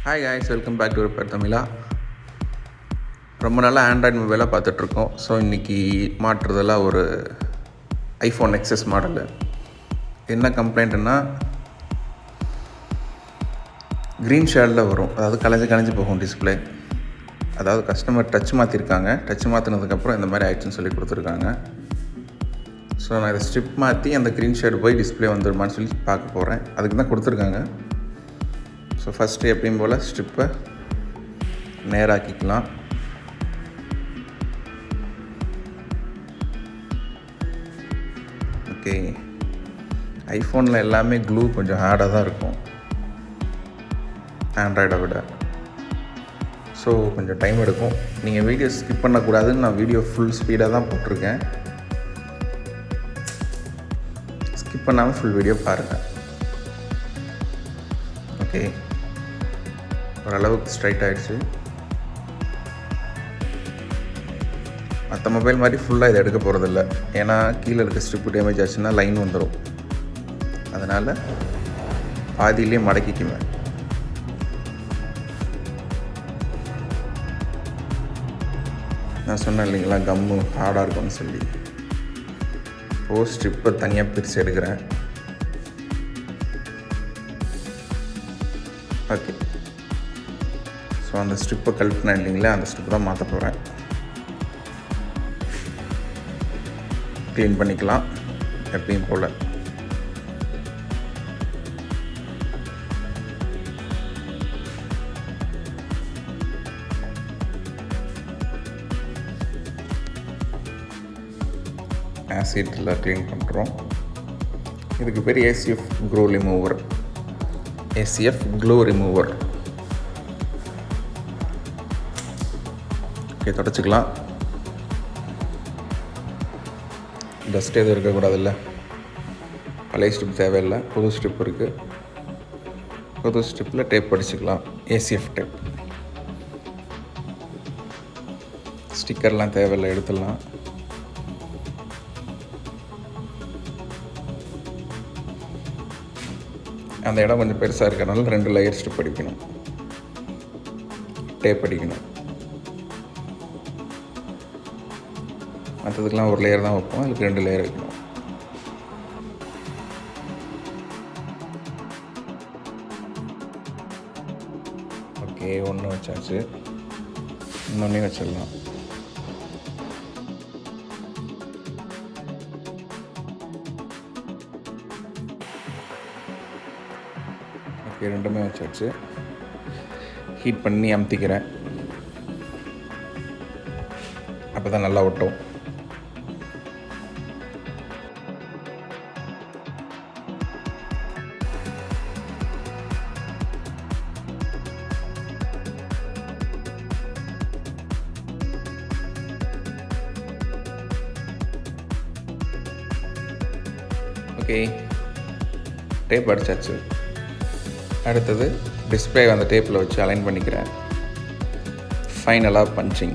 Hi guys, welcome back to repair Tamizha. ரொம்ப நாளாக Android மொபைலாக பார்த்துட்ருக்கோம். ஸோ இன்றைக்கி மாற்றுறதெல்லாம் ஒரு ஐஃபோன் எக்ஸஸ் மாடலு. என்ன கம்ப்ளைண்ட்டுன்னா க்ரீன் ஷேடில் வரும், அதாவது கலைஞ்சு போகும் டிஸ்பிளே. அதாவது கஸ்டமர் டச் மாற்றிருக்காங்க, டச் மாற்றினதுக்கப்புறம் இந்த மாதிரி ஆயிடுச்சுன்னு சொல்லி கொடுத்துருக்காங்க. ஸோ நான் இதை ஸ்ட்ரிப் மாற்றி அந்த க்ரீன் ஷேடு போய் டிஸ்பிளே வந்துடுமான்னு சொல்லி பார்க்க போகிறேன். அதுக்கு தான் கொடுத்துருக்காங்க. ஸோ ஃபஸ்ட்டு எப்பயும் போல் ஸ்ட்ரிப்பை நேராக்கிக்கலாம். ஓகே, ஐஃபோனில் எல்லாமே க்ளூ கொஞ்சம் ஹார்டாக தான் இருக்கும் ஆண்ட்ராய்டை விட. ஸோ கொஞ்சம் டைம் எடுக்கும். நீங்கள் வீடியோ ஸ்கிப் பண்ணக்கூடாதுன்னு நான் வீடியோ ஃபுல் ஸ்பீடாக தான் போட்டிருக்கேன். ஸ்கிப் பண்ணாமல் ஃபுல் வீடியோ பாருங்கள். ஓகே, ஓரளவுக்கு ஸ்ட்ரைட் ஆகிடுச்சு. மற்ற மொபைல் மாதிரி ஃபுல்லாக இதை எடுக்க போகிறதில்ல, ஏன்னா கீழே இருக்க ஸ்ட்ரிப்பு டேமேஜ் ஆச்சுன்னா லைன் வந்துடும். அதனால் பாதியிலே மடக்கிக்குவேன். நான் சொன்னேன் இல்லைங்களா, கம்மு ஹார்டாக இருக்கும்னு சொல்லி. ஸ்ட்ரிப்பை தனியாக பிரித்து எடுக்கிறேன். ஓகே, ஸோ அந்த ஸ்ட்ரிப்பை கழட்டினேன் இல்லைங்களா, அந்த ஸ்ட்ரிப்பு தான் மாற்ற போகிறேன். க்ளீன் பண்ணிக்கலாம் எப்பயும் போல். ஆசிட்டில் க்ளீன் பண்ணுறோம். இதுக்கு பேர் ACF glow remover. ACF glow remover. Okay, தொடச்சிக்கலாம். டஸ்ட் எதுவும் இருக்கக்கூடாதுல்ல. பழைய ஸ்ட்ரிப் தேவையில்லை, புது ஸ்ட்ரிப் இருக்குது. புது ஸ்ட்ரிப்பில் டேப் படிச்சுக்கலாம், ஏசிஎஃப் டேப். ஸ்டிக்கர்லாம் தேவையில்லை, எடுத்துடலாம். அந்த இடம் கொஞ்சம் பெருசாக இருக்கிறனால 2 லேயர் ஸ்ட்ரிப் அடிக்கணும், டேப் அடிக்கணும். மற்றதுக்கெலாம் 1 லேயர் தான் வைப்போம், அதுக்கு 2 லேயர் வைக்கணும். ஓகே, 1 வச்சாச்சு, இன்னொன்னே வச்சிடலாம். ஓகே, 2மே வச்சாச்சு. ஹீட் பண்ணி அமுத்திக்கிறேன், அப்போ தான் நல்லா ஒட்டும். ஓகே, டேப் அடிச்சாச்சு. அடுத்தது டிஸ்பிளே அந்த டேப்பில் வச்சு அலைன் பண்ணிக்கிறேன். ஃபைனலாக பஞ்சிங்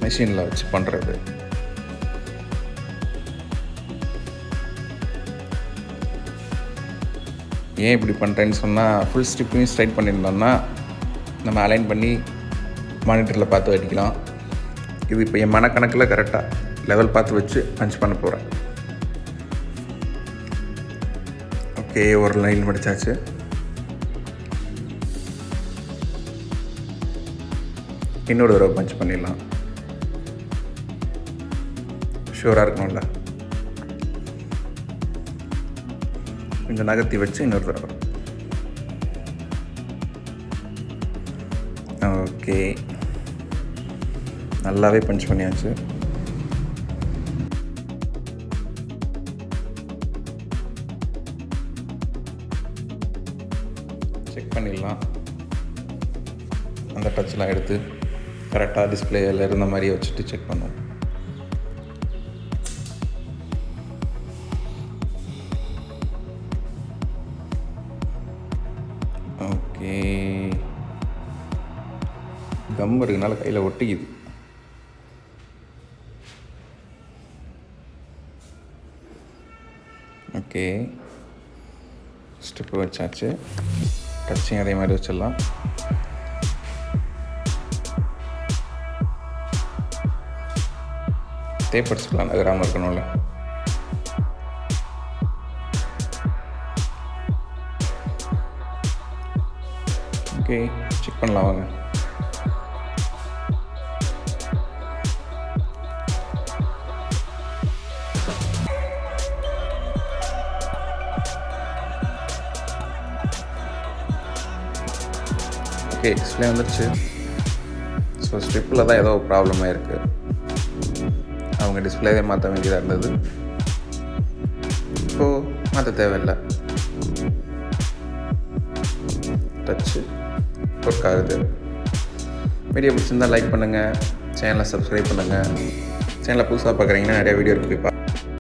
மிஷினில் வச்சு பண்ணுறது. ஏன் இப்படி பண்ணுறேன்னு சொன்னால், ஃபுல் ஸ்ட்ரிப்பையும் ஸ்ட்ரைட் பண்ணியிருந்தோம்னா நம்ம அலைன் பண்ணி மானிட்டரில் பார்த்து அடிக்கலாம். இது இப்போ என் மனக்கணக்கில் கரெக்டாக லெவல் பார்த்து வச்சு பஞ்ச் பண்ண போகிறேன். ஓகே, ஒரு லைன் முடிச்சாச்சு. இன்னொரு தடவை பஞ்ச் பண்ணிடலாம், ஷூராக இருக்கணும்ல. கொஞ்சம் நகர்த்தி வச்சு இன்னொரு தடவை. ஓகே, நல்லாவே பஞ்ச் பண்ணியாச்சு. செக் பண்ணிடலாம். அந்த டச்லாம் எடுத்து கரெக்டாக டிஸ்பிளேயில் இருந்த மாதிரியே வச்சுட்டு செக் பண்ணுவோம். ஓகே, கம் இருக்கனால கையில் ஒட்டிக்குது. ஓகே, ஸ்ட்ரிப்பு வச்சாச்சு. டச்சையும் அதே மாதிரி வச்சிடலாம். டேப் அடிச்சுக்கலாம், நகராமல் இருக்கணும்ல. ஓகே, செக் பண்ணலாம் வாங்க. ஓகே, டிஸ்பிளே வந்துடுச்சு. ஸோ ஸ்ட்ரிப்பில் தான் ஏதோ ப்ராப்ளமாக இருக்குது. அவங்க டிஸ்பிளேவே மாற்ற வேண்டியதாக இருந்தது. இப்போது மாற்ற தேவையில்லை. டச்சு ஒர்க் ஆகுது. வீடியோ பிடிச்சிருந்தால் லைக் பண்ணுங்கள், சேனலை சப்ஸ்கிரைப் பண்ணுங்கள். சேனலை புதுசாக பார்க்குறீங்கன்னா நிறையா வீடியோ இருக்குது.